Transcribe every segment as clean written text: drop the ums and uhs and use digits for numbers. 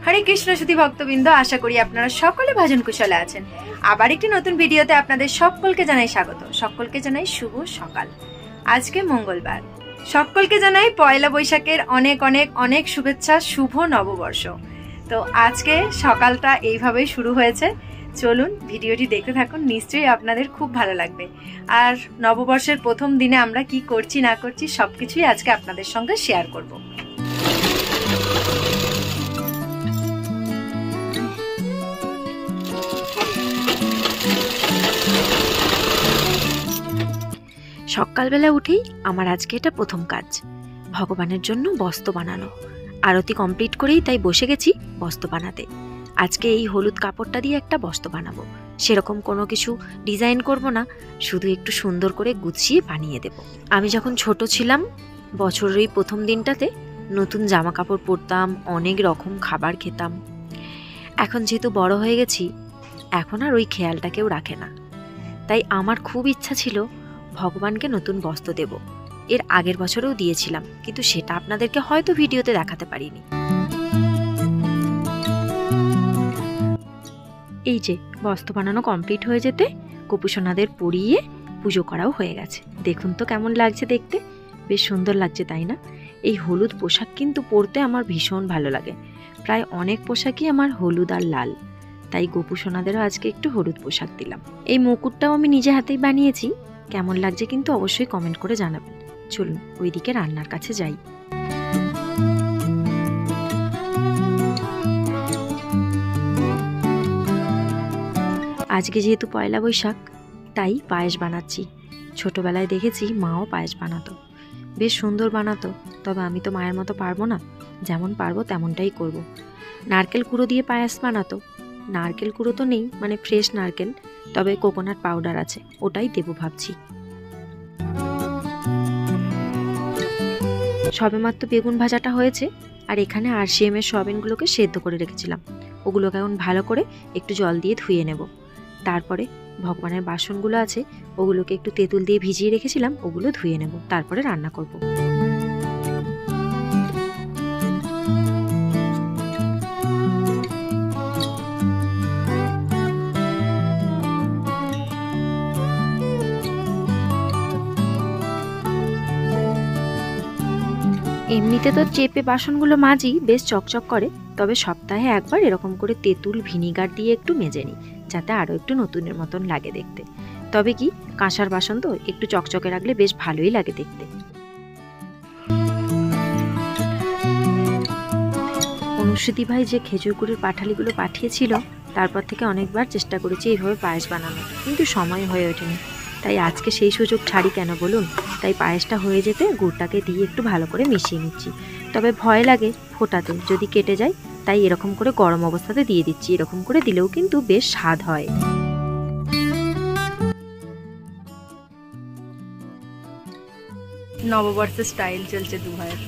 হরে কৃষ্ণ সুধী ভক্তবৃন্দ, আশা করি আপনারা সকলে ভজন কুশলে আছেন। আবার একটি নতুন ভিডিওতে আপনাদের সকলকে জানাই স্বাগত। সকলকে জানাই শুভ সকাল। আজকে মঙ্গলবার, সকলকে জানাই পয়লা বৈশাখের অনেক অনেক অনেক শুভেচ্ছা, শুভ নববর্ষ। তো আজকে সকালটা এইভাবেই শুরু হয়েছে। চলুন ভিডিওটি দেখতে থাকুন, নিশ্চয়ই আপনাদের খুব ভালো লাগবে। আর নববর্ষের প্রথম দিনে আমরা কি করছি না করছি সবকিছুই আজকে আপনাদের সঙ্গে শেয়ার করব। সকালবেলা উঠেই আমার আজকে এটা প্রথম কাজ, ভগবানের জন্য বস্ত্র বানানো। আরতি কমপ্লিট করেই তাই বসে গেছি বস্ত্র বানাতে। আজকে এই হলুদ কাপড়টা দিয়ে একটা বস্ত্র বানাবো। সেরকম কোনো কিছু ডিজাইন করব না, শুধু একটু সুন্দর করে গুছিয়ে বানিয়ে দেব। আমি যখন ছোট ছিলাম, বছরের এই প্রথম দিনটাতে নতুন জামা কাপড় পরতাম, অনেক রকম খাবার খেতাম। এখন যেহেতু বড় হয়ে গেছি, এখন আর ওই খেয়ালটা কেউ রাখে না। তাই আমার খুব ইচ্ছা ছিল ভগবানকে নতুন বস্ত্র দেব। এর আগের বছরেও দিয়েছিলাম, কিন্তু সেটা আপনাদেরকে হয়তো ভিডিওতে দেখাতে পারিনি। এই যে বস্ত্র বানানো কমপ্লিট হয়ে যেতে গোপুসোনাদের পরিয়ে পুজো করাও হয়ে গেছে। দেখুন তো কেমন লাগছে দেখতে, বেশ সুন্দর লাগছে তাই না? এই হলুদ পোশাক কিন্তু পরতে আমার ভীষণ ভালো লাগে। প্রায় অনেক পোশাকই আমার হলুদ আর লাল, তাই গোপুসোনাদেরও আজকে একটু হলুদ পোশাক দিলাম। এই মুকুটটাও আমি নিজে হাতেই বানিয়েছি। কেমন লাগছে কিন্তু অবশ্যই কমেন্ট করে জানাবেন। চলুন ওইদিকে রান্নার কাছে যাই। আজকে যেহেতু পয়লা বৈশাখ, তাই পায়েস বানাচ্ছি। ছোটবেলায় দেখেছি মাও পায়েস বানাতো, বেশ সুন্দর বানাতো। তবে আমি তো মায়ের মতো পারবো না, যেমন পারবো তেমনটাই করব। নারকেল কুড়ো দিয়ে পায়েস বানাতো। নারকেল কুড়ো তো নেই, মানে ফ্রেশ নারকেল, তবে কোকোনাট পাউডার আছে, ওটাই দেবো ভাবছি। সবেমাত্র বেগুন ভাজাটা হয়েছে, আর এখানে RCM এর সয়াবিনগুলোকে সেদ্ধ করে রেখেছিলাম। ওগুলোকে এখন ভালো করে একটু জল দিয়ে ধুয়ে নেব। তারপরে ভগবানের বাসনগুলো আছে, ওগুলোকে একটু তেঁতুল দিয়ে ভিজিয়ে রেখেছিলাম, ওগুলো ধুয়ে নেব, তারপরে রান্না করব। এমনিতে তো চেপে বাসনগুলো মাজি, বেশ চকচক করে। তবে সপ্তাহে একবার এরকম করে তেঁতুল ভিনিগার দিয়ে একটু মেজে নিই, যাতে আরও একটু নতুনের মতন লাগে দেখতে। তবে কি, কাঁসার বাসন তো একটু চকচকে রাখলে বেশ ভালোই লাগে দেখতে। অনুশ্রুতি ভাই যে খেজুর গুড়ের পাঠালিগুলো পাঠিয়েছিল, তারপর থেকে অনেকবার চেষ্টা করেছি এইভাবে পায়েস বানানো, কিন্তু সময় হয়ে ওঠেনি। তাই আজকে সেই সুযোগ ছাড়ি কেন বলুন? তাই পায়েসটা হয়ে যেতে গুড়টাকে দিয়ে একটু ভালো করে মিশিয়ে নিচ্ছি। তবে ভয় লাগে ফোটাতে, যদি কেটে যায়, তাই এরকম করে গরম অবস্থাতে দিয়ে দিচ্ছি। এরকম করে দিলেও কিন্তু বেশ স্বাদ হয়। নববর্ষের স্টাইল চলছে দু ভাইয়ের।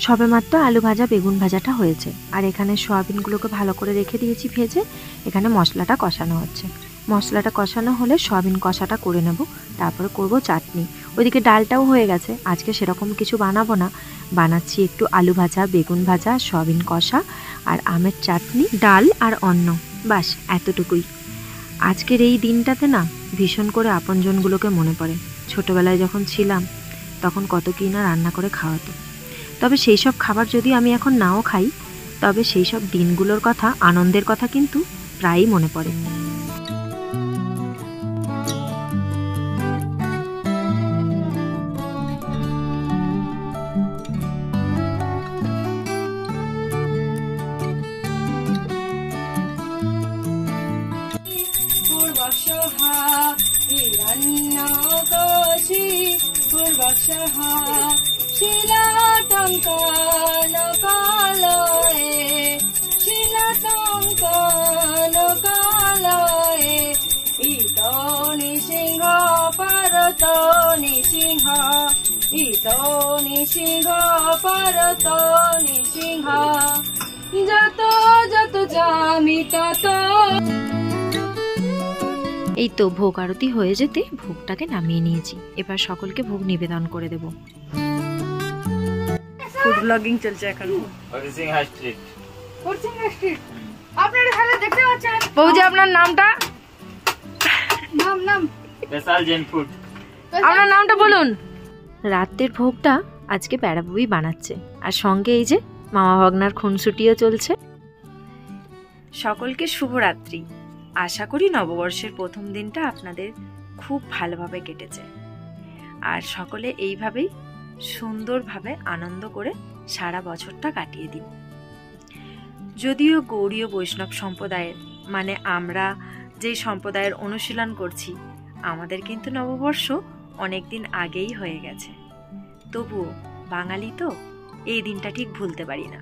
সবেমাত্র আলু ভাজা বেগুন ভাজাটা হয়েছে, আর এখানে সয়াবিনগুলোকে ভালো করে রেখে দিয়েছি ভেজে। এখানে মশলাটা কষানো হচ্ছে। মশলাটা কষানো হলে সয়াবিন কষাটা করে নেব, তারপরে করব চাটনি। ওইদিকে ডালটাও হয়ে গেছে। আজকে সেরকম কিছু বানাবো না, বানাচ্ছি একটু আলু ভাজা, বেগুন ভাজা, সয়াবিন কষা আর আমের চাটনি, ডাল আর অন্ন, বাস এতটুকুই। আজকের এই দিনটাতে না ভীষণ করে আপনজনগুলোকে মনে পড়ে। ছোটবেলায় যখন ছিলাম, তখন কত কি না রান্না করে খাওয়াতো। তবে সেই সব খাবার যদি আমি এখন নাও খাই, তবে সেই সব দিনগুলোর কথা, আনন্দের কথা কিন্তু প্রায়ই মনে পড়ে। যত যত জামি তত এই তো ভোগ আরতি হয়ে যেতে ভোগটাকে নামিয়ে নিয়েছি। এবার সকলকে ভোগ নিবেদন করে দেব। ফুড ব্লগিং চলছে এখন। হরিসিংহা স্ট্রিট। হরিসিংহা স্ট্রিট। আপনারা এখানে দেখতে পাচ্ছেন। বৌদি আপনার নামটা? নাম স্পেশাল জেন ফুড। আপনার নামটা বলুন। রাতের ভোগটা আজকে বেড়াবুই বানাচ্ছে, আর সঙ্গে এই যে মামা ভাগনার খুনসুটিও চলছে। সকলকে শুভরাত্রি। আশা করি নববর্ষের প্রথম দিনটা আপনাদের খুব ভালোভাবে কেটেছে, আর সকলে এইভাবেই সুন্দরভাবে আনন্দ করে সারা বছরটা কাটিয়ে দিন। যদিও গৌড়ীয় বৈষ্ণব সম্প্রদায়ের, মানে আমরা যে সম্প্রদায়ের অনুশীলন করছি, আমাদের কিন্তু নববর্ষ অনেক দিন আগেই হয়ে গেছে। তবুও বাঙালি তো এই দিনটা ঠিক ভুলতে পারি না।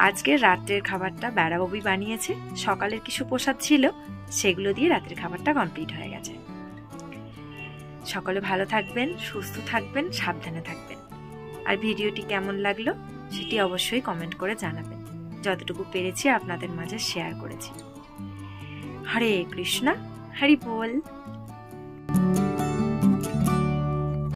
আজকের রাত্রের খাবারটা বেড়াববি বানিয়েছে। সকালের কিছু প্রসাদ ছিল, সেগুলো দিয়ে রাতের খাবারটা কমপ্লিট হয়ে গেছে। সকলে ভালো থাকবেন, সুস্থ থাকবেন, সাবধানে থাকবেন। আর ভিডিওটি কেমন লাগলো সেটি অবশ্যই কমেন্ট করে জানাবেন। যতটুকু পেরেছি আপনাদের মাঝে শেয়ার করেছি। হরে কৃষ্ণা, হরি বল।